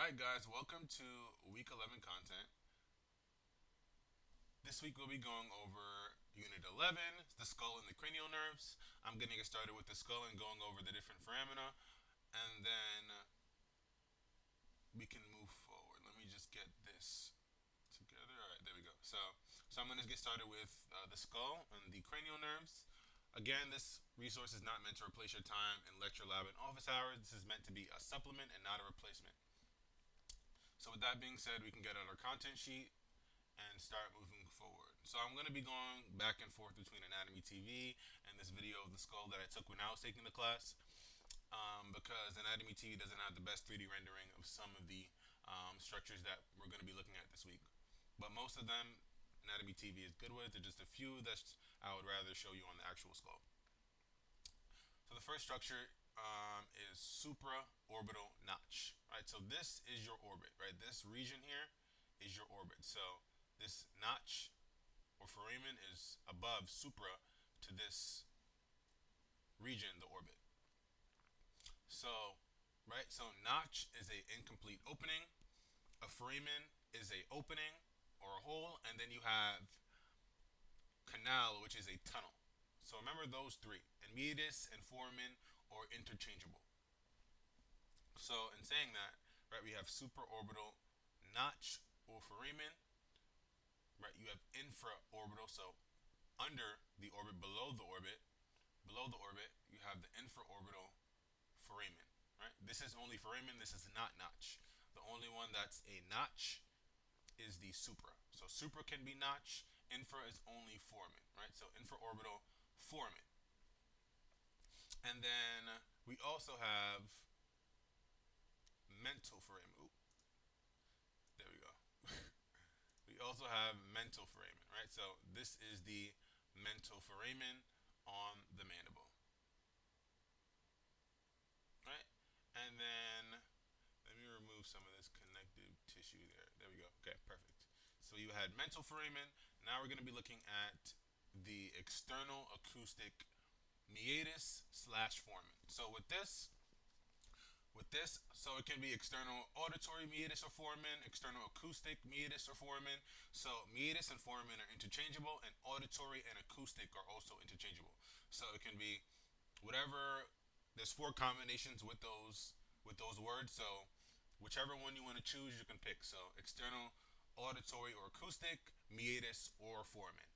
Alright, guys, welcome to week 11 content. This week we'll be going over Unit 11, the skull and the cranial nerves. I'm going to get started with the skull and going over the different foramina, and then we can move forward. Let me just get this together. Alright, there we go. So I'm going to get started with the skull and the cranial nerves. Again, this resource is not meant to replace your time in lecture lab and office hours. This is meant to be a supplement and not a replacement. So with that being said, we can get out our content sheet and start moving forward. So I'm going to be going back and forth between Anatomy TV and this video of the skull that I took when I was taking the class, because Anatomy TV doesn't have the best 3D rendering of some of the structures that we're going to be looking at this week. But most of them, Anatomy TV is good with. There's just a few that I would rather show you on the actual skull. So the first structure is supraorbital notch. Right. So this is your orbit. Right. This region here is your orbit. So this notch or foramen is above supra to this region, the orbit. So, right. So notch is a incomplete opening. A foramen is a opening or a hole, and then you have canal, which is a tunnel. So remember those three. And meatus and foramen are interchangeable. So in saying that, right, we have supraorbital notch or foramen. Right, you have infraorbital, so under the orbit, below the orbit, you have the infraorbital foramen. Right, this is only foramen. This is not notch. The only one that's a notch is the supra. So supra can be notch. Infra is only foramen. Right, so infraorbital foramen. And then we also have mental foramen. Ooh, there we go. We also have mental foramen, right? So this is the mental foramen on the mandible, right? And then let me remove some of this connective tissue there. There we go. Okay, perfect. So you had mental foramen. Now we're going to be looking at the external acoustic meatus slash foramen. So so it can be external auditory meatus or foramen, external acoustic meatus or foramen. So meatus and foramen are interchangeable, and auditory and acoustic are also interchangeable. So it can be whatever. There's four combinations with those words. So whichever one you want to choose, you can pick. So external auditory or acoustic, meatus or foramen.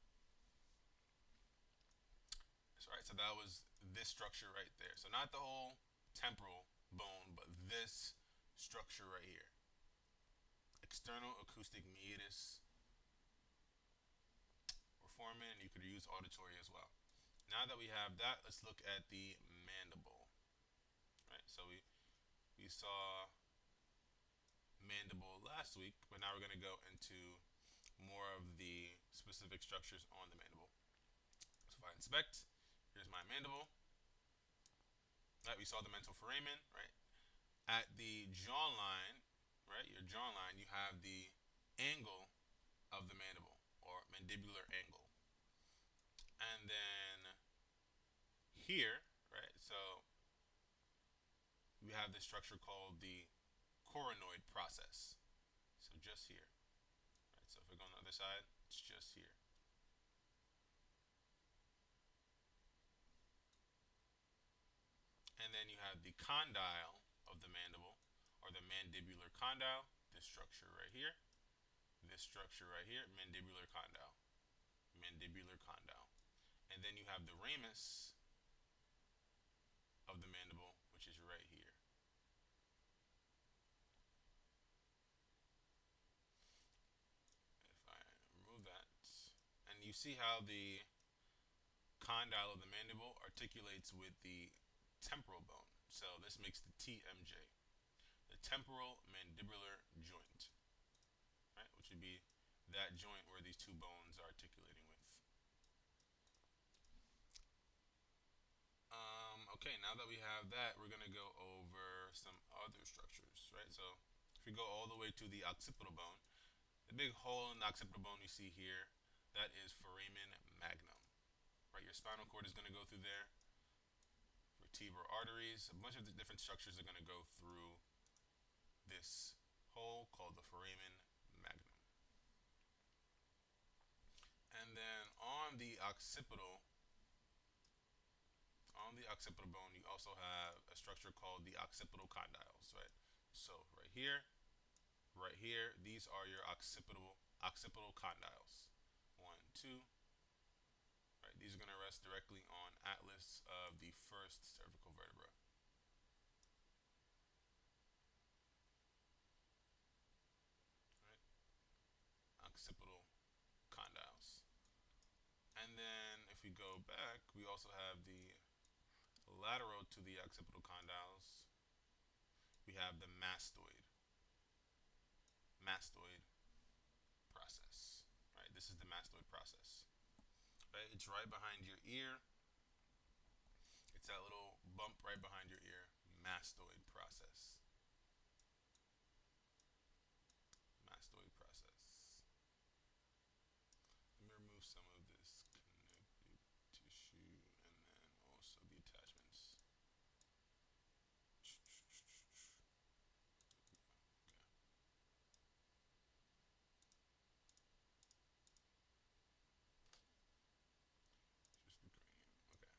So, right, so that was this structure right there. So not the whole temporal bone, but this structure right here. External acoustic meatus or foramen, and you could use auditory as well. Now that we have that, let's look at the mandible. Right, so we saw mandible last week, but now we're going to go into more of the specific structures on the mandible. So if I inspect, here's my mandible. Right, we saw the mental foramen. Right, at the jawline, right, your jawline, you have the angle of the mandible or mandibular angle. And then here, right, so we have this structure called the coronoid process. So just here. Right, so if we go on the other side, it's just here. And then you have the condyle of the mandible or the mandibular condyle, this structure right here. This structure right here, mandibular condyle. Mandibular condyle. And then you have the ramus of the mandible, which is right here. If I remove that, and you see how the condyle of the mandible articulates with the temporal bone. So this makes the TMJ, the temporal mandibular joint, right? Which would be that joint where these two bones are articulating with. Okay, now that we have that, we're gonna go over some other structures, right? So if we go all the way to the occipital bone, the big hole in the occipital bone you see here, that is foramen magnum, right? Your spinal cord is gonna go through there. Vertebral arteries, a bunch of the different structures are gonna go through this called the foramen magnum. And then on the occipital bone, you also have a structure called the occipital condyles, right? So right here, these are your occipital condyles. One, two, right? These are going to rest directly on atlas of the first cervical vertebra. Right? Occipital condyles. And then if we go back, we also have the lateral to the occipital condyles. We have the mastoid process. Right? This is the mastoid process. Right? It's right behind your ear. It's that little bump right behind your ear. Mastoid process. Mastoid process. Let me remove some of this connective tissue and then also the attachments. Just the cranium. Okay.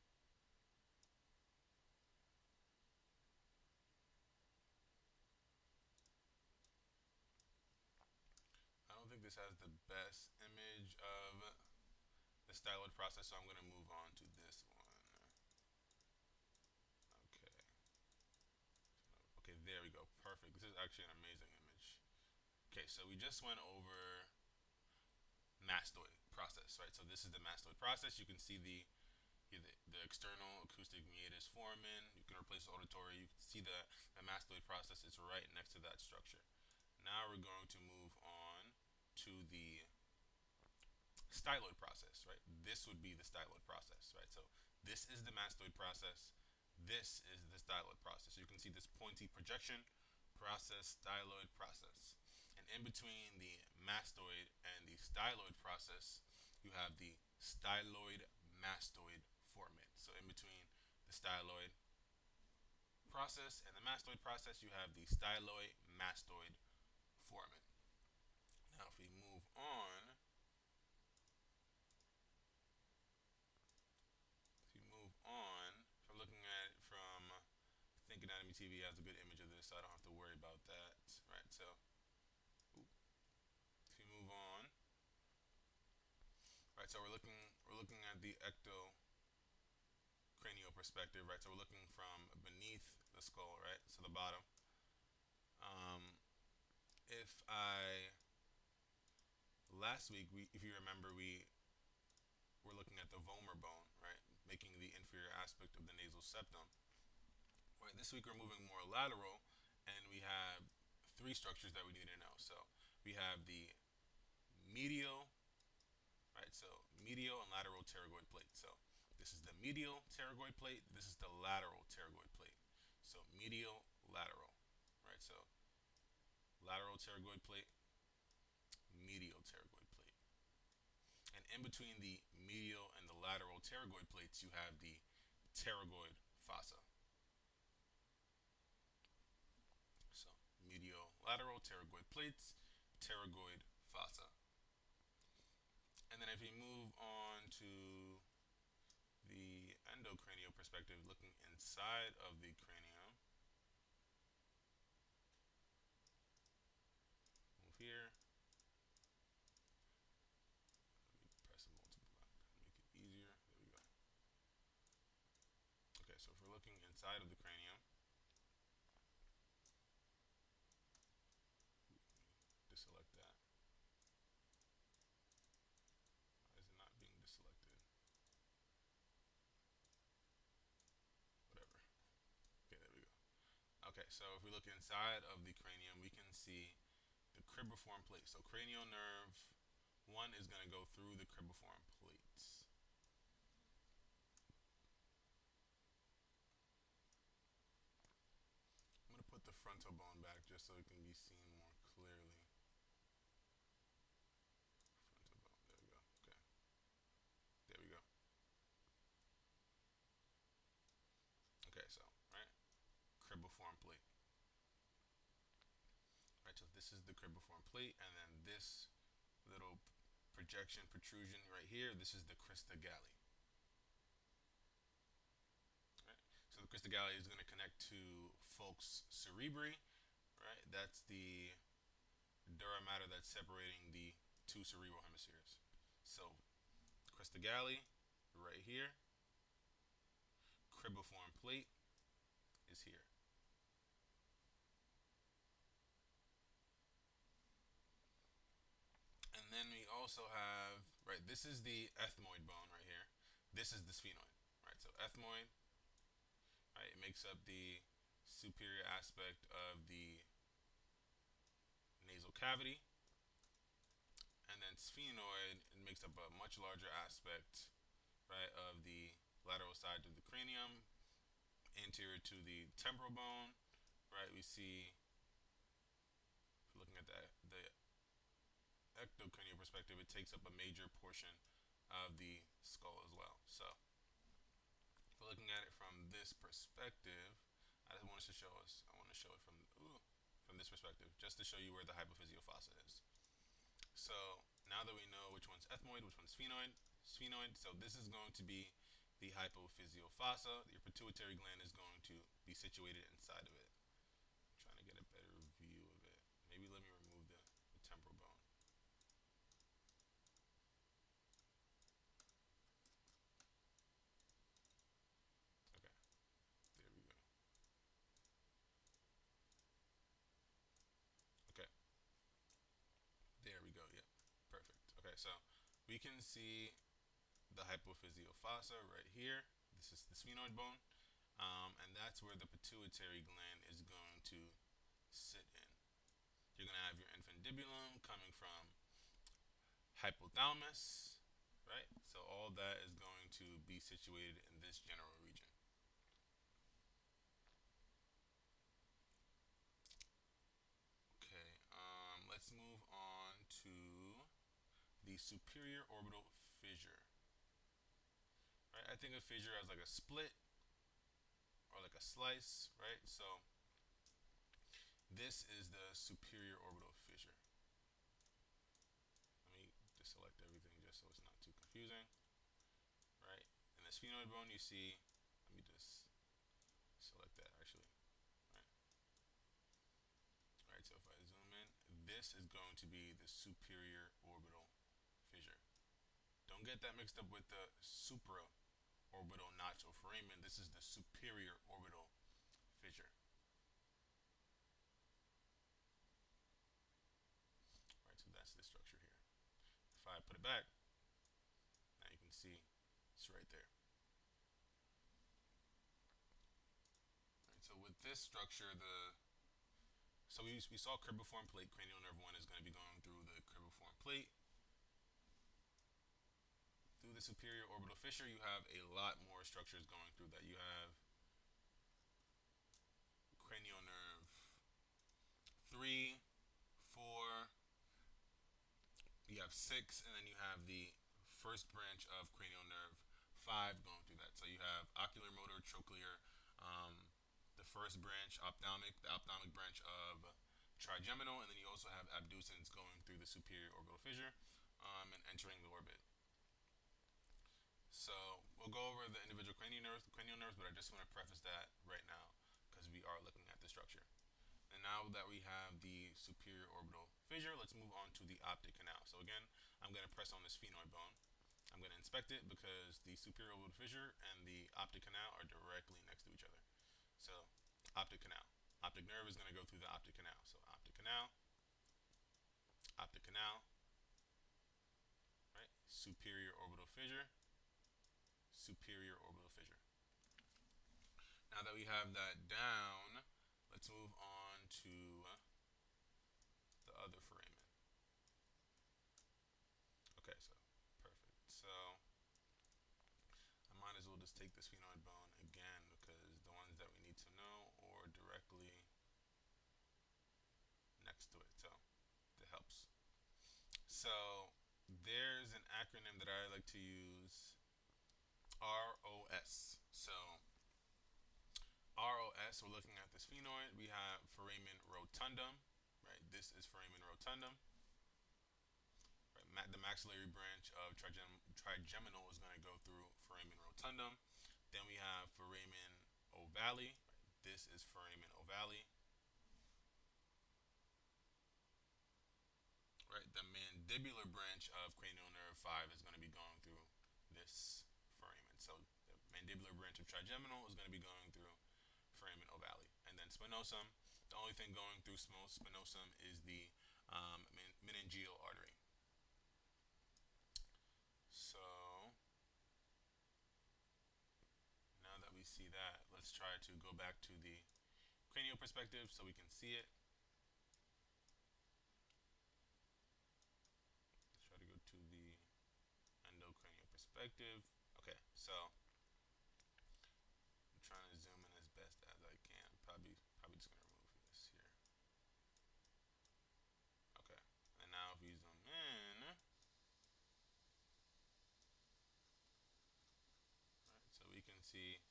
I don't think this has the best image of the styloid process, so I'm going to move on to this one. Okay. Okay, there we go. Perfect. This is actually an amazing image. Okay, so we just went over mastoid process, right? So this is the mastoid process. You can see the external acoustic meatus foramen. You can replace the auditory. You can see the mastoid process is right next to that structure. Now we're going to move on to the styloid process, right? This would be the styloid process, right? So this is the mastoid process. This is the styloid process. So you can see this pointy projection process, styloid process. And in between the mastoid and the styloid process, you have the styloid mastoid foramen. So in between the styloid process and the mastoid process, you have the styloid mastoid foramen. Now, if we move on, if I'm looking at it from Think Anatomy TV has a good image of this, so I don't have to worry about that, right? So, if we move on, right? So we're looking at the ectocranial perspective, right? So we're looking from beneath the skull, right? So the bottom. If I last week, if you remember, we were looking at the vomer bone, right? Making the inferior aspect of the nasal septum. Right. This week we're moving more lateral, and we have three structures that we need to know. So we have the medial, right? So medial and lateral pterygoid plate. So this is the medial pterygoid plate. This is the lateral pterygoid plate. So medial, lateral, right? So lateral pterygoid plate, medial pterygoid plate. And in between the medial and the lateral pterygoid plates, you have the pterygoid fossa. So medial, lateral pterygoid plates, pterygoid fossa. And then if we move on to the endocranial perspective, looking inside of the cranium, move here. Let me press a multiply, make it easier. There we go. Okay, so if we're looking inside of the cranium, deselect that. Why is it not being deselected? Whatever. Okay, there we go. Okay, so if we look inside of the cranium, we can see the cribriform plate. So cranial nerve 1 is going to go through the cribriform plates. I'm going to put the frontal bone back just so it can be seen more clearly. Frontal bone, there we go. Okay. There we go. Okay, so, right? Cribriform plate. Right, So this is the cribriform plate, and then this little projection protrusion right here, this is the crista galli. Right? So the crista galli is going to connect to Folk's cerebri, right? That's the dura mater that's separating the two cerebral hemispheres. So crista galli right here, cribriform plate is here. And then we also have, right, this is the ethmoid bone right here. This is the sphenoid, right? So ethmoid, right, it makes up the superior aspect of the nasal cavity. And then sphenoid, it makes up a much larger aspect, right, of the lateral side of the cranium, anterior to the temporal bone, right? We see, looking at the ectocranial perspective, it takes up a major portion of the skull as well. So, if we're looking at it from this perspective, I just want to show us. I want to show it from this perspective, just to show you where the hypophyseal fossa is. So now that we know which one's ethmoid, which one's sphenoid, so this is going to be the hypophyseal fossa. Your pituitary gland is going to be situated inside of it. I'm trying to get a better view of it. Maybe let me remove the temporal bone. Okay, there we go. Okay, there we go. Yep, perfect. Okay, so we can see the hypophyseal fossa right here. This is the sphenoid bone, and that's where the pituitary gland is going to sit in. You're going to have your infundibulum coming from hypothalamus, right? So all that is going to be situated in this general region. Okay, let's move on to the superior orbital fissure. Right, I think of fissure as like a split or like a slice, right? So this is the superior orbital fissure. Let me just select everything just so it's not too confusing, right? In the sphenoid bone, you see, let me just select that actually, right? All right, so if I zoom in, this is going to be the superior orbital fissure. Don't get that mixed up with the supraorbital notch or foramen. This is the superior orbital fissure. Right, so that's the structure here. If I put it back, now you can see it's right there. Right, so with this structure, we saw cribriform plate. Cranial nerve 1 is going to be going through the cribriform plate. Through the superior orbital fissure, you have a lot more structures going through that. You have cranial nerve 3, 4, you have 6, and then you have the first branch of cranial nerve 5 going through that. So you have ocular, motor, trochlear, the first branch, the ophthalmic branch of trigeminal, and then you also have abducens going through the superior orbital fissure and entering the orbit. So we'll go over the individual cranial nerves, but I just want to preface that right now because we are looking at the structure. And now that we have the superior orbital fissure, let's move on to the optic canal. So again, I'm going to press on the sphenoid bone. I'm going to inspect it because the superior orbital fissure and the optic canal are directly next to each other. So optic canal. Optic nerve is going to go through the optic canal. So optic canal, right? Superior orbital fissure, superior orbital fissure. Now that we have that down, let's move on to the other foramen. Okay, so perfect. So I might as well just take the sphenoid bone again because the ones that we need to know are directly next to it. So that helps. So there's an acronym that I like to use, ROS. So ROS, we're looking at the sphenoid. We have foramen rotundum, right? this is foramen rotundum. Right? The maxillary branch of trigeminal is going to go through foramen rotundum. Then we have foramen ovale. Right? This is foramen ovale. Right? The mandibular branch of cranial nerve 5 is going to be going through this foramen. So the mandibular branch of trigeminal is going to be going through foramen ovale. And then spinosum, the only thing going through spinosum is the meningeal artery. So now that we see that, let's try to go back to the cranial perspective so we can see it. Let's try to go to the endocranial perspective. Okay, so I'm trying to zoom in as best as I can. Probably just gonna remove this here. Okay, and now if we zoom in, right, so we can see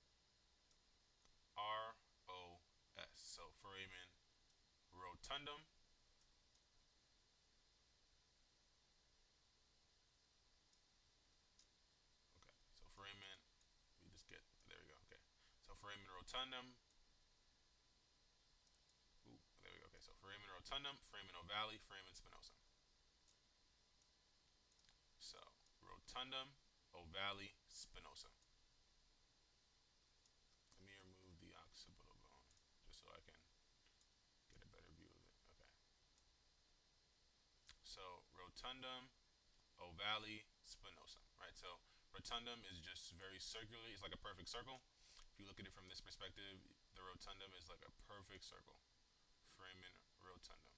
ROS. So foramen rotundum. Okay, so foramen. We just get there. We go. Okay, so foramen rotundum. Ooh, there we go. Okay, so foramen rotundum, foramen ovale, foramen spinosum. So rotundum, ovale, spinosum. Let me remove the occipital bone just so I can get a better view of it. Okay. So rotundum, ovale, spinosum. Right. So rotundum is just very circular. It's like a perfect circle. If you look at it from this perspective, the rotundum is like a perfect circle. Foramen rotundum.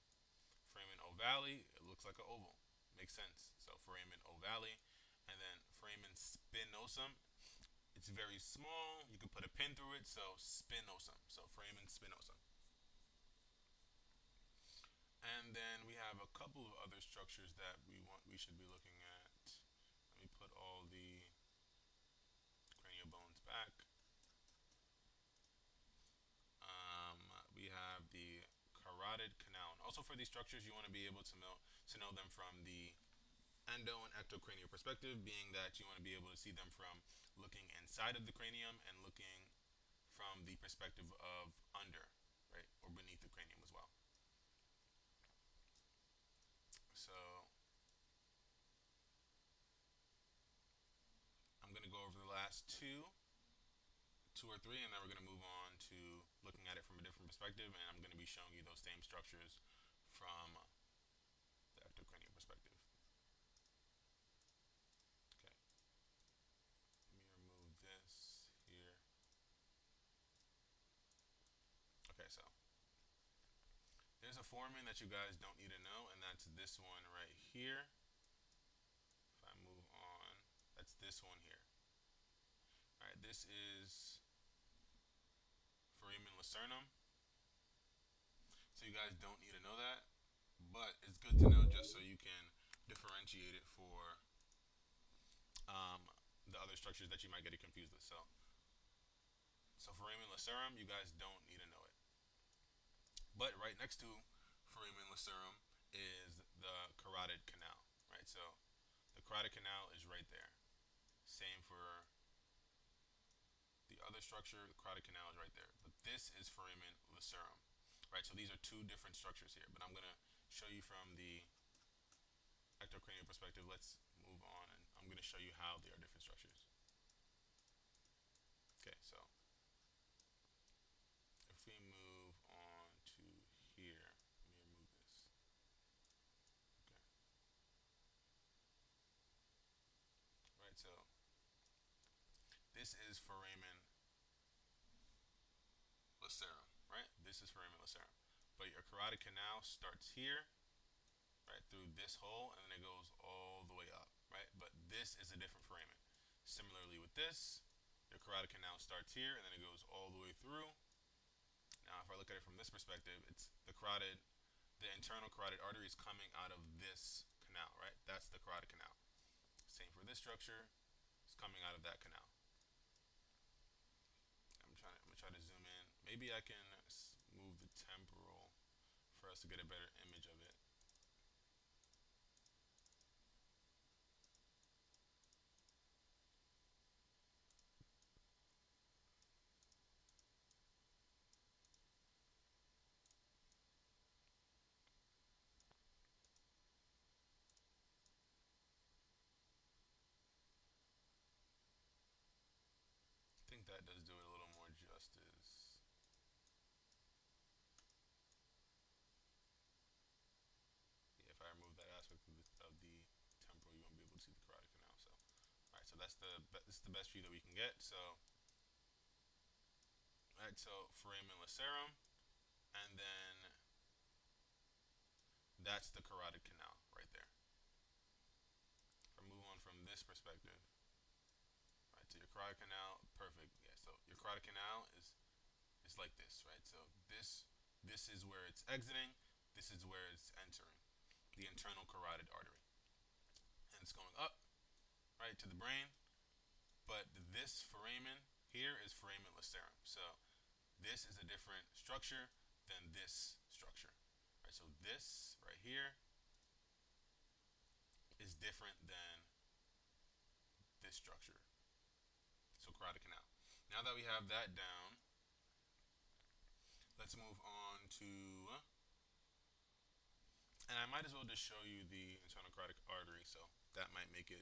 Foramen ovale, it looks like an oval. Makes sense. So foramen ovale, and then foramen spinosum. It's very small. You can put a pin through it. So spinosum. So foramen spinosum. And then we have a couple of other structures that we should be looking at. Let me put all the cranial bones back. Um, we have the carotid canal. And also for these structures, you want to be able to know them from the endo and ectocranial perspective, being that you want to be able to see them from looking inside of the cranium and looking from the perspective of under, right, or beneath the cranium as well. So I'm going to go over the last two or three, and then we're going to move on to looking at it from a different perspective, and I'm going to be showing you those same structures from the ectocranial perspective. Okay, let me remove this here. Okay, so there's a foramen that you guys don't need to know, and that's this one right here. If I move on, that's this one here. All right, this is foramen lacernum. So you guys don't need to know that, but it's good to know just so you can differentiate it for um, the other structures that you might get it confused with. So foramen lacerum, you guys don't need to know it. But right next to foramen lacerum is the carotid canal, right? So the carotid canal is right there. Same for the other structure, the carotid canal is right there. But this is foramen lacerum, right? So these are two different structures here. But I'm going to show you from the ectocranial perspective. Let's move on, and I'm going to show you how they are different structures. Okay, so if we move on to here, let me remove this. Okay, right. So this is foramen lacerum, right? This is foramen lacerum. But your carotid canal starts here, right, through this hole, and then it goes all the way up, right? But this is a different foramen. Similarly with this, your carotid canal starts here, and then it goes all the way through. Now, if I look at it from this perspective, it's the internal carotid artery is coming out of this canal, right? That's the carotid canal. Same for this structure, it's coming out of that canal. I'm gonna try to zoom in. Maybe I can move the temporal for us to get a better image of it. So this is the best view that we can get. So right, so foramen lacerum, and then that's the carotid canal right there. If I move on from this perspective, right, to your carotid canal, perfect. Yeah, so your carotid canal is like this, right? So this is where it's exiting, this is where it's entering, the internal carotid artery, and it's going up right to the brain. But this foramen here is foramen lacerum. So this is a different structure than this structure, right? So this right here is different than this structure. So carotid canal. Now that we have that down, let's move on to, and I might as well just show you the internal carotid artery, so that might make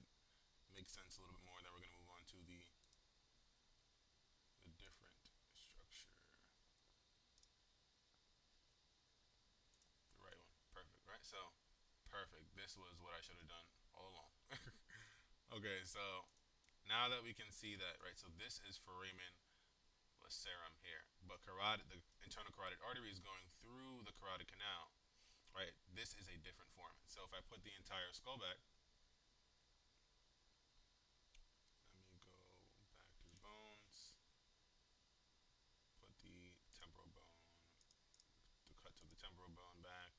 sense a little bit more. Then we're gonna move on to the different structure, the right one. Perfect, right? So perfect. This was what I should have done all along. Okay, so now that we can see that, right? So this is foramen lacerum here, but the internal carotid artery is going through the carotid canal, right? This is a different foramen. So if I put the entire skull back, let me go back to the bones, put the temporal bone, the cut to the temporal bone back,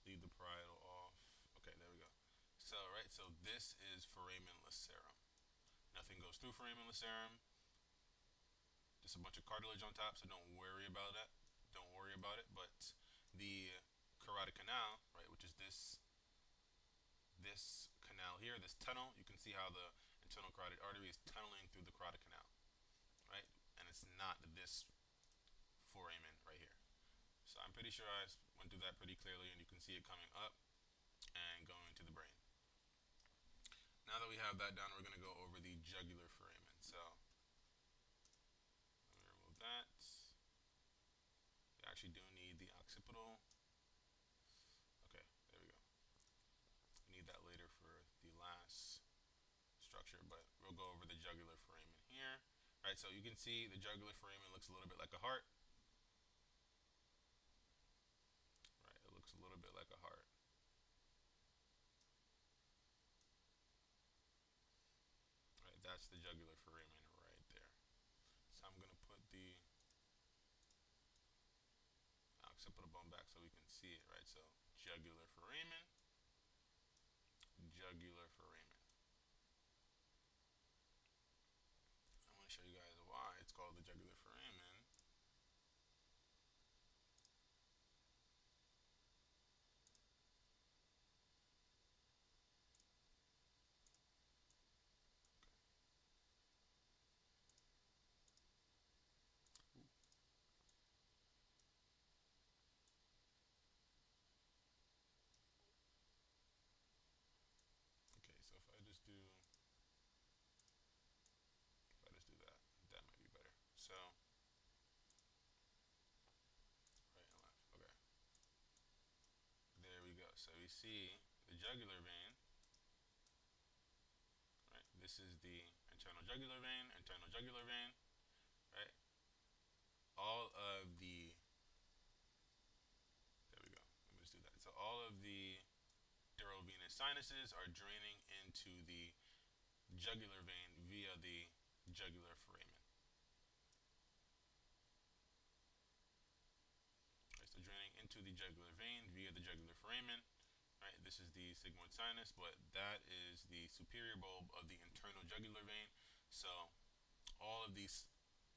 leave the parietal off. Okay, there we go. So right, so this is foramen lacerum. Nothing goes through foramen lacerum. Just a bunch of cartilage on top, so don't worry about that. Don't worry about it. But the carotid canal, right, which is this canal here, this tunnel, you can see how the internal carotid artery is tunneling through the carotid canal, right? And it's not this foramen right here. So I'm pretty sure I went through that pretty clearly, and you can see it coming up and going to the brain. Now that we have that down, we're going to go over the jugular foramen. So let me remove that. We actually do need the occipital. Okay, there we go. We need that later for the last structure, but we'll go over the jugular foramen here. Right, so you can see the jugular foramen looks a little bit like a heart. Right, it looks a little bit like a heart. Right, that's the jugular foramen right there. So I'm gonna put the occipital bone back so we can see it, right? So jugular foramen, jugular foramen. I want to show you guys why it's called the jugular foramen. Okay, so if I just do that, that might be better. So right and left. Okay, there we go. So we see the jugular vein. Right, this is the internal jugular vein, internal jugular vein. Right, all of the there we go. Let me just do that. So all of the durovenous sinuses are draining into the jugular vein via the jugular foramen. Right, so draining into the jugular vein via the jugular foramen. Right, this is the sigmoid sinus, but that is the superior bulb of the internal jugular vein. So all of these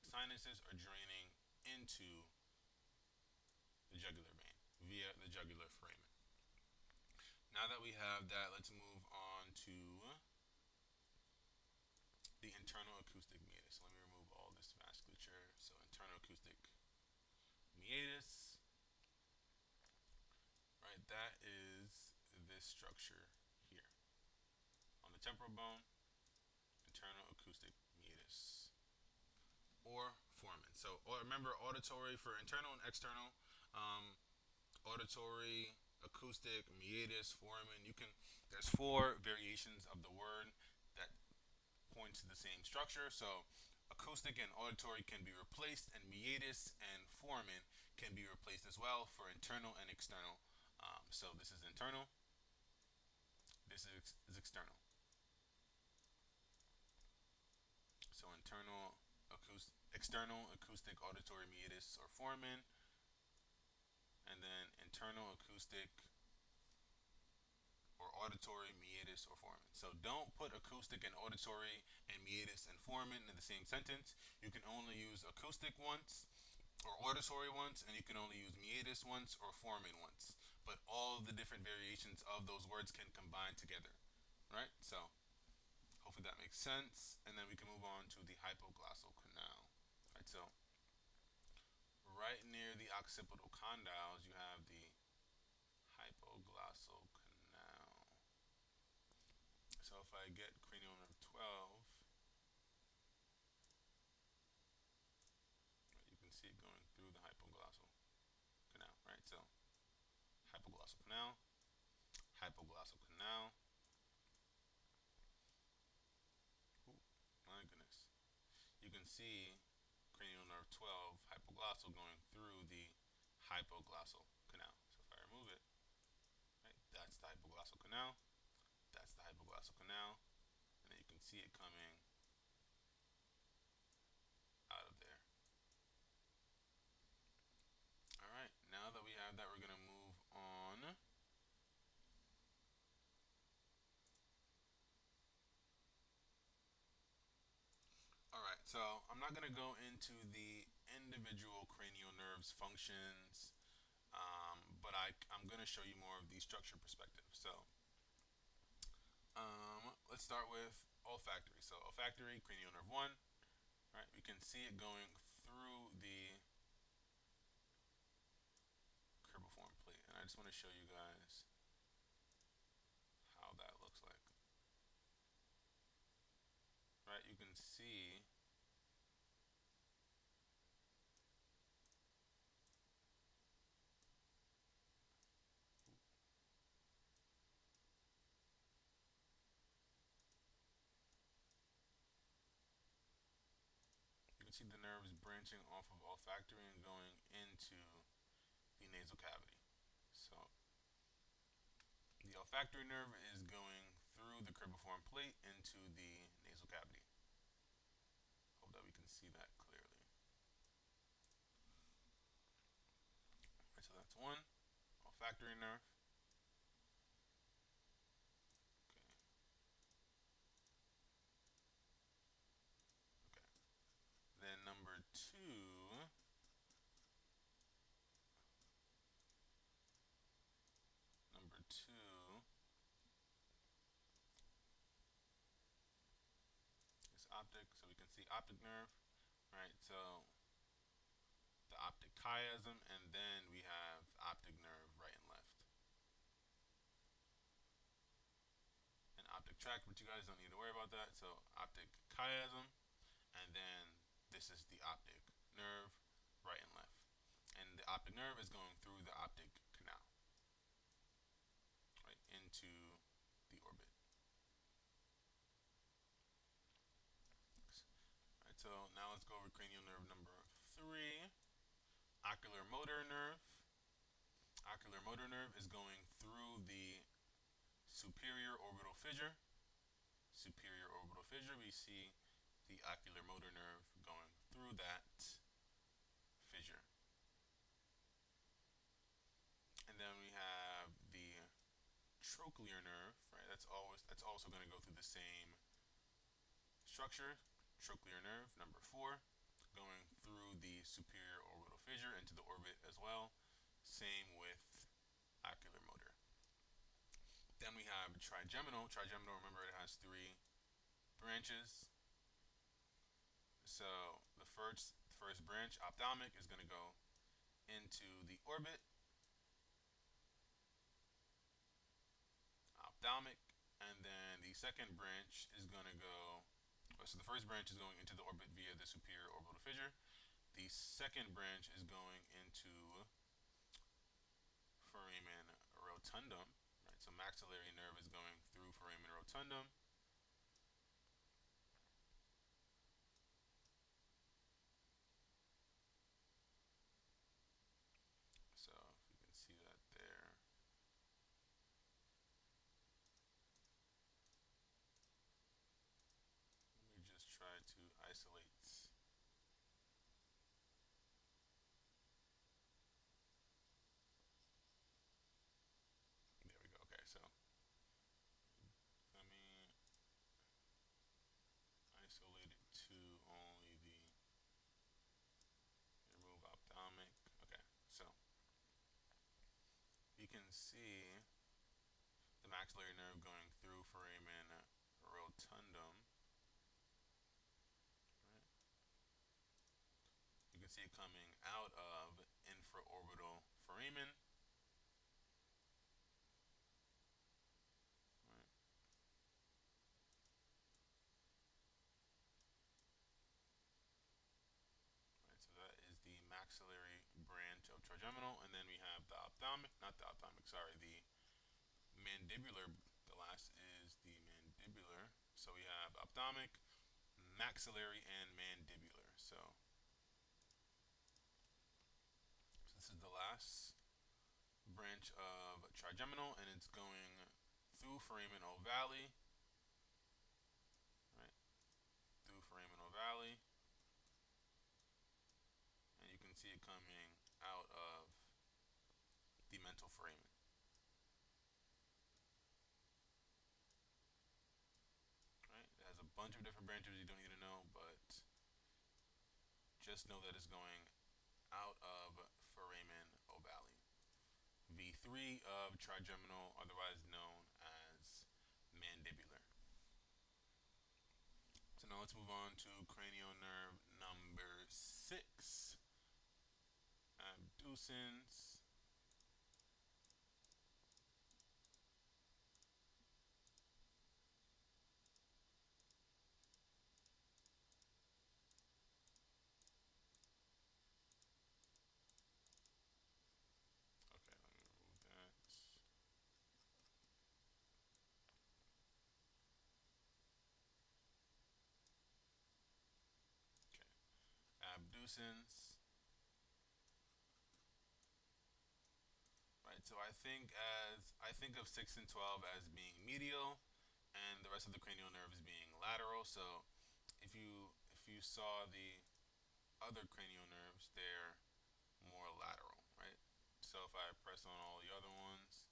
sinuses are draining into the jugular vein via the jugular foramen. Now that we have that, let's move on to the internal acoustic meatus. Let me remove all this vasculature. So internal acoustic meatus, right? That is this structure here on the temporal bone. Internal acoustic meatus or foramen. So or remember auditory for internal and external. Auditory, acoustic, meatus, foramen. You can. There's four variations of the word that points to the same structure. So acoustic and auditory can be replaced, and meatus and foramen can be replaced as well for internal and external. So this is internal, this is external. So external acoustic, auditory, meatus, or foramen, and then internal acoustic or auditory, meatus, or foramen. So don't put acoustic and auditory and meatus and foramen in the same sentence. You can only use acoustic once or auditory once, and you can only use meatus once or foramen once. But all the different variations of those words can combine together, right? So hopefully that makes sense. And then we can move on to the hypoglossal canal, right? So right near the occipital condyles, you have the hypoglossal canal. So if I get cranial nerve 12, right, you can see it going through the hypoglossal canal, right? So hypoglossal canal, hypoglossal canal. Ooh, my goodness. You can see cranial nerve 12, hypoglossal, going through the hypoglossal canal. So if I remove it, right, that's the hypoglossal canal, that's the hypoglossal canal, and then you can see it coming out of there. All right, now that we have that, we're going to move on. All right, so I'm not going to go into the individual cranial nerves functions, but I'm going to show you more of the structure perspective. So let's start with olfactory. So olfactory, cranial nerve 1, right? We can see it going through the cribriform plate. And I just want to show you guys how that looks like. Right? You can see the nerves branching off of olfactory and going into the nasal cavity. So the olfactory nerve is going through the cribriform plate into the nasal cavity. Hope that we can see that clearly. Right, so that's one olfactory nerve. Okay. Then number two, is optic. So we can see optic nerve, right? So the optic chiasm, and then we have optic nerve right and left. And optic tract, but you guys don't need to worry about that. So optic chiasm, and then this is the optic nerve right and left. And the optic nerve is going through the optic canal, right, into the orbit. Right, so now let's go over cranial nerve number 3, ocular motor nerve. Ocular motor nerve is going through the superior orbital fissure. Superior orbital fissure, we see the ocular motor nerve going through that fissure. And then we have the trochlear nerve, right? That's also going to go through the same structure. Trochlear nerve number 4, going through the superior orbital fissure into the orbit as well. Same with ocular motor. Then we have trigeminal. Trigeminal, remember, it has 3 branches. So the first branch, ophthalmic, is going to go into the orbit. Ophthalmic. And then the second branch is going to go, so the first branch is going into the orbit via the superior orbital fissure. The second branch is going into foramen rotundum, right? So maxillary nerve is going through foramen rotundum. see the maxillary nerve going through foramen rotundum. Right? You can see it coming out of infraorbital foramen. Right? Right, so that is the maxillary branch of trigeminal, and then we have the ophthalmic, not the ophthalmic, sorry, the mandibular. The last is the mandibular. So we have ophthalmic, maxillary, and mandibular. So this is the last branch of trigeminal, and it's going through foramen ovale, right? Through foramen ovale, and you can see it coming out of the mental foramen. Right? It has a bunch of different branches you don't need to know, but just know that it's going out of foramen ovale. V3 of trigeminal, otherwise known as mandibular. So now let's move on to cranial nerve number 6, abducens. Okay, let me remove that. Okay, abducens. Right, so I think of 6 and 12 as being medial, and the rest of the cranial nerves being lateral. So if you saw the other cranial nerves, they're more lateral, right? So if I press on all the other ones,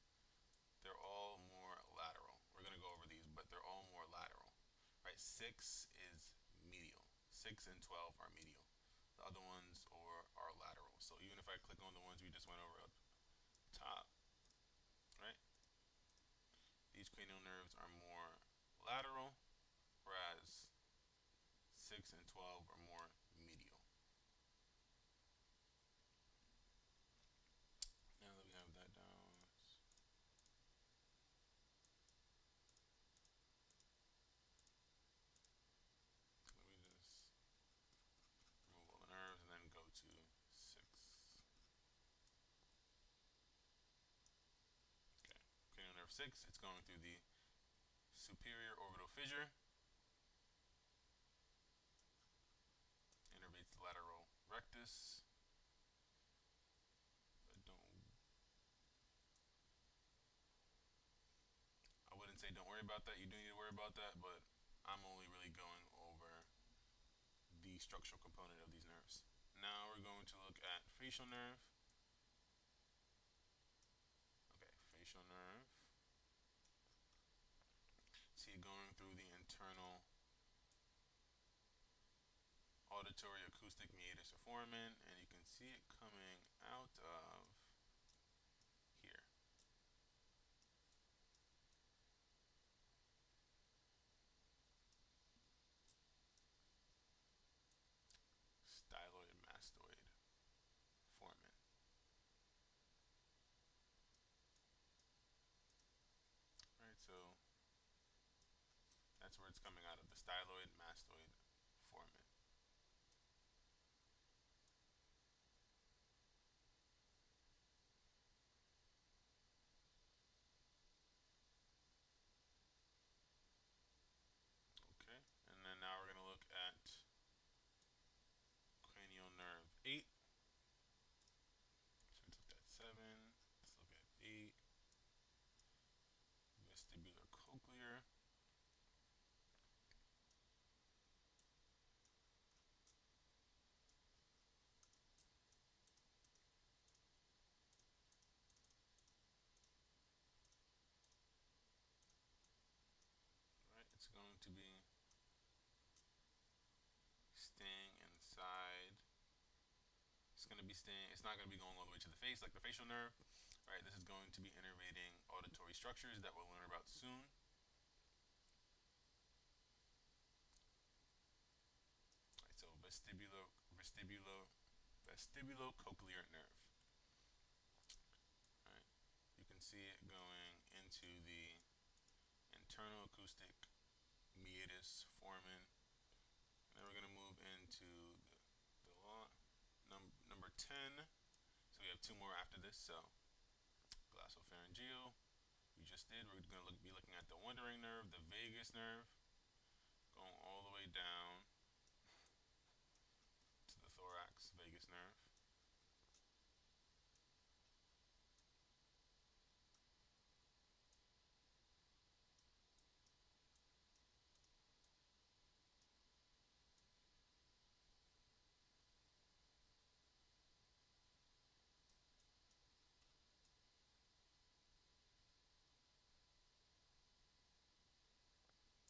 they're all more lateral. We're gonna go over these, but they're all more lateral, right? 6 is medial. 6 and 12 are medial. The other ones are lateral. So even if I click on the ones we just went over up top, right? These cranial nerves are more lateral, whereas 6 and 12 are more medial. Now that we have that down, let me just remove all the nerves and then go to 6. Okay, cranial nerve 6, it's going through the superior orbital fissure, innervates the lateral rectus. I wouldn't say don't worry about that. You do need to worry about that, but I'm only really going over the structural component of these nerves. Now we're going to look at facial nerve. Okay, facial nerve. See it going through the internal auditory acoustic meatus or foramen, and you can see it coming out of here. Styloid mastoid foramen. Right, so that's where it's coming out of, the styloid mastoid foramen. Okay, and then now we're going to look at cranial nerve 8. So we looked at 7. Let's look at 8. Vestibular cochlear. Right, it's going to be staying inside. It's going to be staying. It's not going to be going all the way to the face like the facial nerve. Right, this is going to be innervated structures that we'll learn about soon. Right, so vestibulocochlear nerve. Right, you can see it going into the internal acoustic meatus foramen. And then we're gonna move into the law, number 10. So we have two more after this. So glossopharyngeal, we just did. We're gonna be looking at the wandering nerve, the vagus nerve, going all the way down to the thorax, vagus nerve.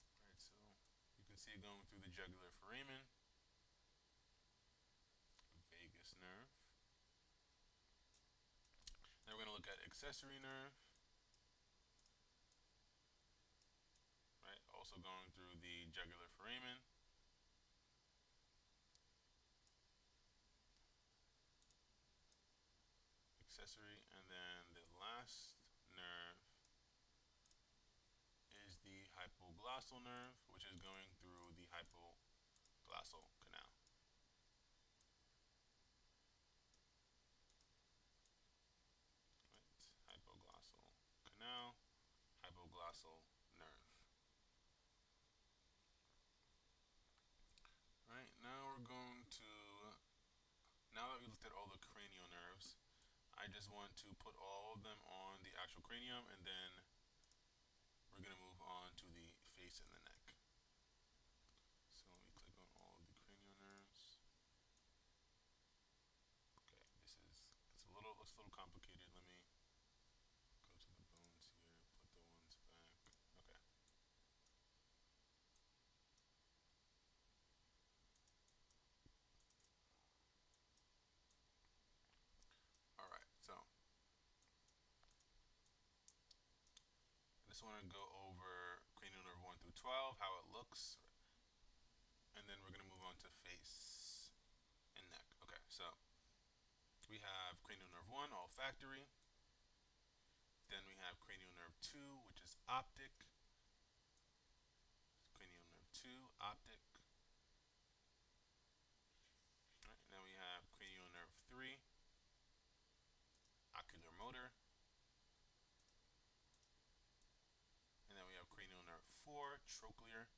Right, so you can see it going through the jugular foramen, vagus nerve. Then we're gonna look at accessory nerve. Right, also going through the jugular foramen. Accessory, and then the last nerve is the hypoglossal nerve, which is going through the hypoglossal canal. Right, hypoglossal canal, hypoglossal nerve. Right, now we're going to, now that we looked at all the cranial nerves, I just want to put all of them on the actual cranium, and then we're going to move on to the face and the neck. So let me click on all of the cranial nerves. Okay, it's a little, looks a little complicated. Let me go to the bones here, put the ones back. Okay. All right, so I just want to go over cranial nerve 1 through 12, how it looks, and then we're going to move on to face and neck. Okay, so we have cranial nerve 1, olfactory. Then we have cranial nerve 2, which is optic. Cranial nerve 2, optic. Right, and then we have cranial nerve 3, ocular motor. And then we have cranial nerve 4, trochlear,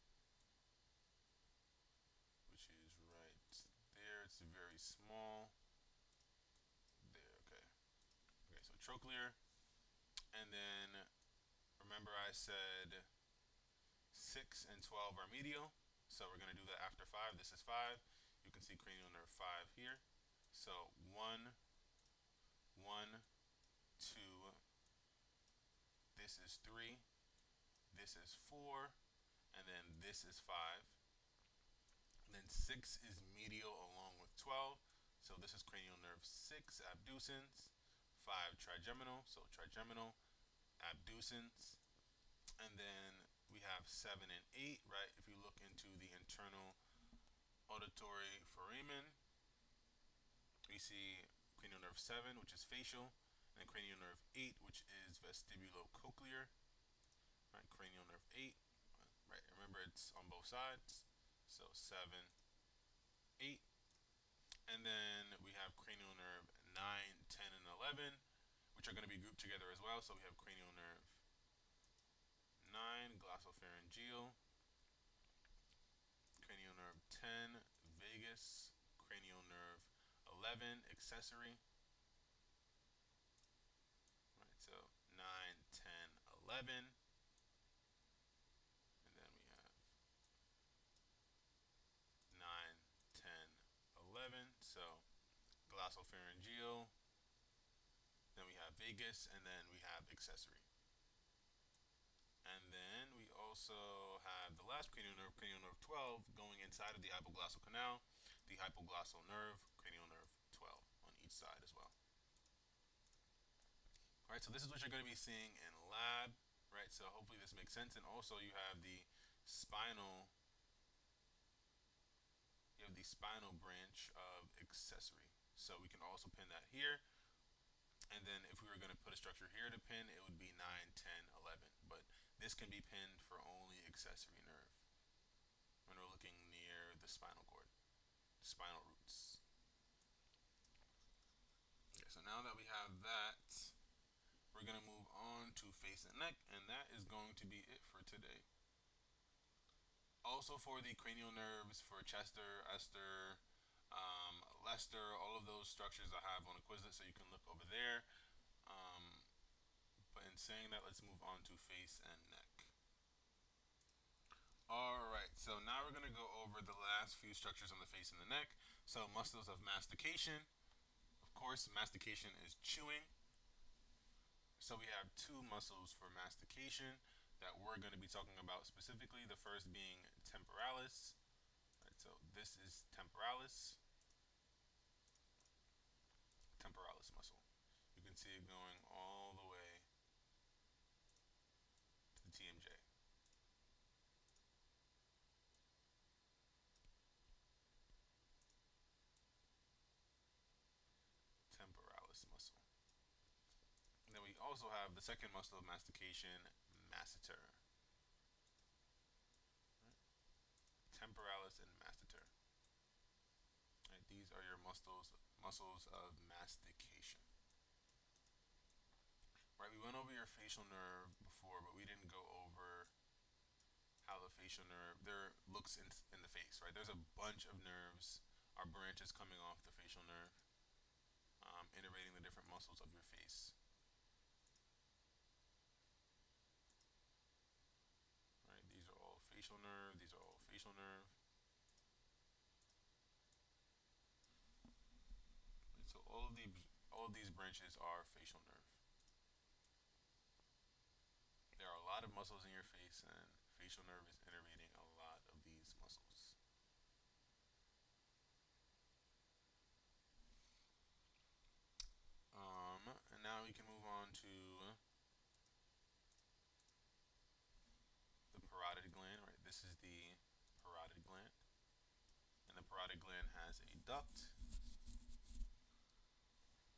which is right there. It's very small. There, okay. Okay, so trochlear. And then remember I said 6 and 12 are medial. So we're going to do that after 5. This is 5. You can see cranial nerve 5 here. So 1, 1, 2. This is 3. This is 4. And then this is 5. And then 6 is medial along with 12. So this is cranial nerve 6, abducens. 5, trigeminal. So trigeminal, abducens. And then we have 7 and 8, right? If you look into the internal auditory foramen, we see cranial nerve 7, which is facial, and cranial nerve 8, which is vestibulocochlear. Right, cranial nerve 8. Right, remember it's on both sides. So 7, 8. And then we have cranial nerve 9, 10, and 11, which are going to be grouped together as well. So we have cranial nerve 9, glossopharyngeal. Cranial nerve 10, vagus. Cranial nerve 11, accessory. Right, so 9, 10, 11. And then we have 9, 10, 11. So glossopharyngeal. Then we have vagus, and then we have accessory. And then we also have the last cranial nerve 12, going inside of the hypoglossal canal, the hypoglossal nerve, cranial nerve 12 on each side as well. All right, so this is what you're going to be seeing in lab. right? So hopefully this makes sense. And also spinal, you have the spinal branch of accessory. So we can also pin that here. And then if we were going to put a structure here to pin, it would be 9, 10, 11. But this can be pinned for only accessory nerve when we're looking near the spinal cord, spinal roots. Okay, so now that we have that, we're going to move on to face and neck, and that is going to be it for today. Also for the cranial nerves, for Chester, Esther, Lester, all of those structures I have on a Quizlet, so you can look over there. Um, but in saying that, let's move on to face and neck. All right, so now we're going to go over the last few structures on the face and the neck. So muscles of mastication. Of course, mastication is chewing. So we have two muscles for mastication that we're going to be talking about specifically. The first being temporalis. Right, so this is temporalis muscle. You can see it going all the way to the TMJ. Temporalis muscle. And then we also have the second muscle of mastication, masseter. Right? Temporalis and masseter. Right? These are your muscles of mastication. Right, we went over your facial nerve before, but we didn't go over how the facial nerve there looks in the face. Right, there's a bunch of nerves, or branches coming off the facial nerve, innervating the different muscles of your face. Right, these are all facial nerve. These are all facial nerve. Right, so all of these branches are facial nerve. There are a lot of muscles in your face, and facial nerve is innervating a lot of these muscles. And now we can move on to the parotid gland. Right, this is the parotid gland, and the parotid gland has a duct.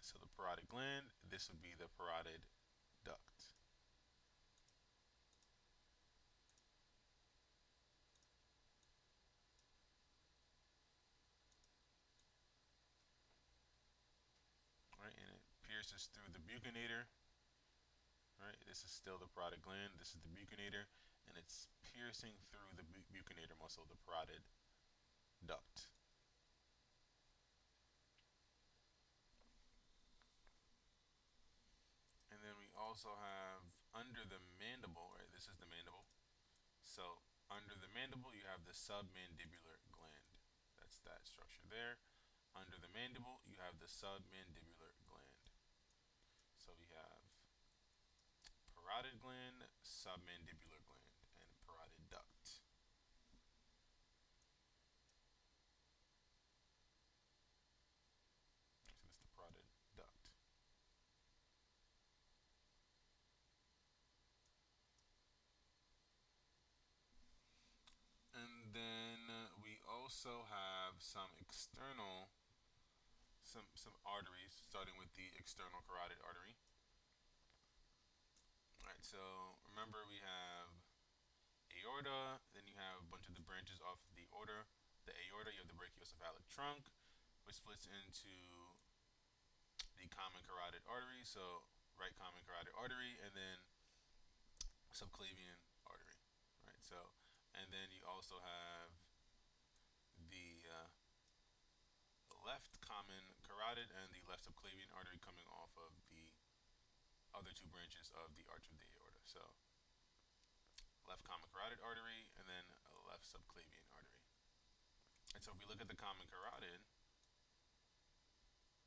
So the parotid gland, this would be the parotid duct. Right, and it pierces through the buccinator. Right, this is still the parotid gland. This is the buccinator, and it's piercing through the buccinator muscle, the parotid duct. And then we also have under the mandible, right? This is the mandible. So under the mandible, you have the submandibular gland. That's that structure there. Under the mandible, you have the submandibular gland. So we have parotid gland, submandibular gland, and parotid duct. So this is the parotid duct. And then we also have some arteries, starting with the external carotid artery. All right, so remember we have aorta, then you have a bunch of the branches off the aorta. The aorta, you have the brachiocephalic trunk, which splits into the common carotid artery, so right common carotid artery, and then subclavian artery, right? So, and then you also have the left common carotid and the left subclavian artery coming off of the other two branches of the arch of the aorta. So, left common carotid artery and then a left subclavian artery. And so, if we look at the common carotid,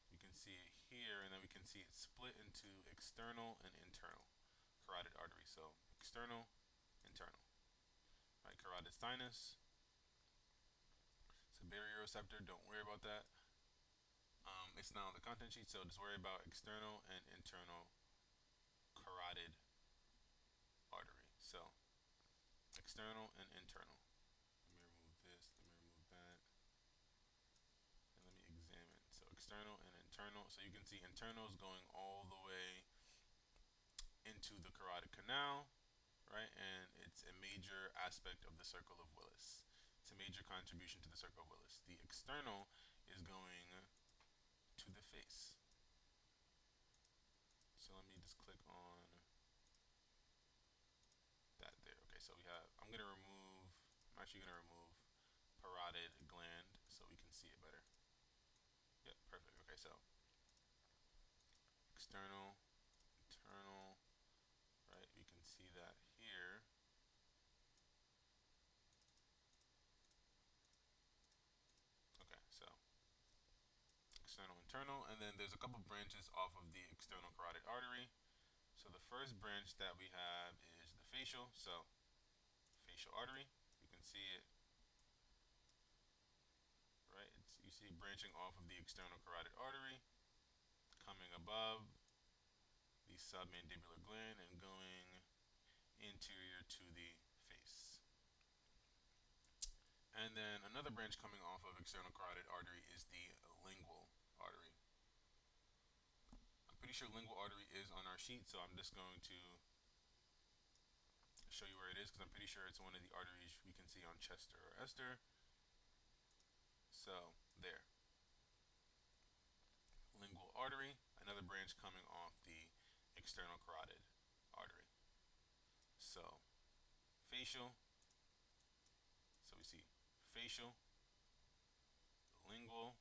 we can see it here, and then we can see it split into external and internal carotid artery. So, external, internal. Right, carotid sinus. So, baroreceptor, don't worry about that. It's not on the content sheet, so just worry about external and internal carotid artery. external and internal. So you can see internal is going all the way into the carotid canal, right? And it's a major aspect of the circle of Willis. It's a major contribution to the circle of Willis. The external is going to the face. So let me just click on that there. Okay, so we have, I'm actually gonna remove parotid gland so we can see it better. Yep, perfect. Okay, so external, internal, right? We can see that here. Okay, so external, internal, and then there's a couple branches off of the external carotid artery. So the first branch that we have is the facial. So facial artery, you can see it, right? You see it branching off of the external carotid artery, coming above the submandibular gland and going anterior to the face. And then another branch coming off of external carotid artery is the lingual artery. I'm pretty sure lingual artery is on our sheet, so I'm just going to show you where it is because I'm pretty sure it's one of the arteries we can see on Chester or Esther. So there, lingual artery, another branch coming off the external carotid artery. So facial, so we see facial, lingual,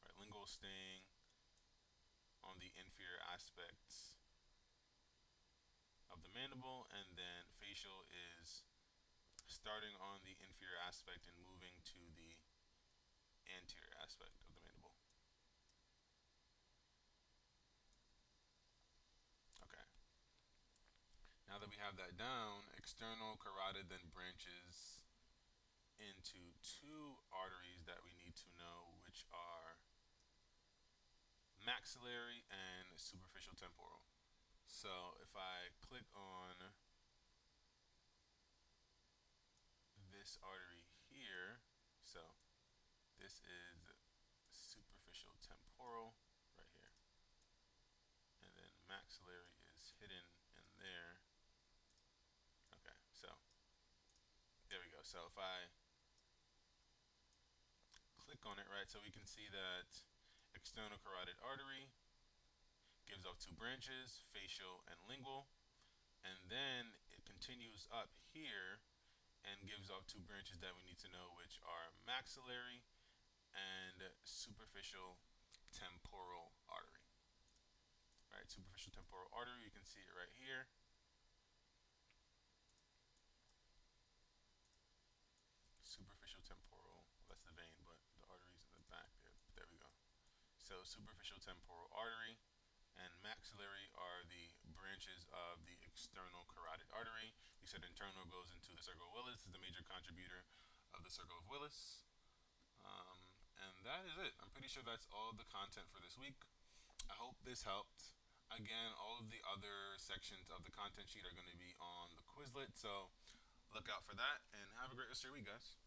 right? Lingual staying on the inferior aspects of the mandible, and then facial is starting on the inferior aspect and moving to the anterior aspect of the mandible. Okay. Now that we have that down, external carotid then branches into two arteries that we need to know, which are maxillary and superficial temporal. So if I click on this artery here, so this is superficial temporal right here, and then maxillary is hidden in there. Okay, so there we go. So if I click on it, right, so we can see that external carotid artery gives off two branches, facial and lingual, and then it continues up here and gives off two branches that we need to know, which are maxillary and superficial temporal artery. Right, superficial temporal artery, you can see it right here. Superficial temporal, well, that's the vein, but the artery's in the back there. There we go. So superficial temporal artery and maxillary are the branches of the external carotid artery. We said internal goes into the circle of Willis, is the major contributor of the circle of Willis. Um, and that is it. I'm pretty sure that's all the content for this week. I hope this helped. Again, all of the other sections of the content sheet are going to be on the Quizlet, so look out for that, and have a great rest of your week, guys.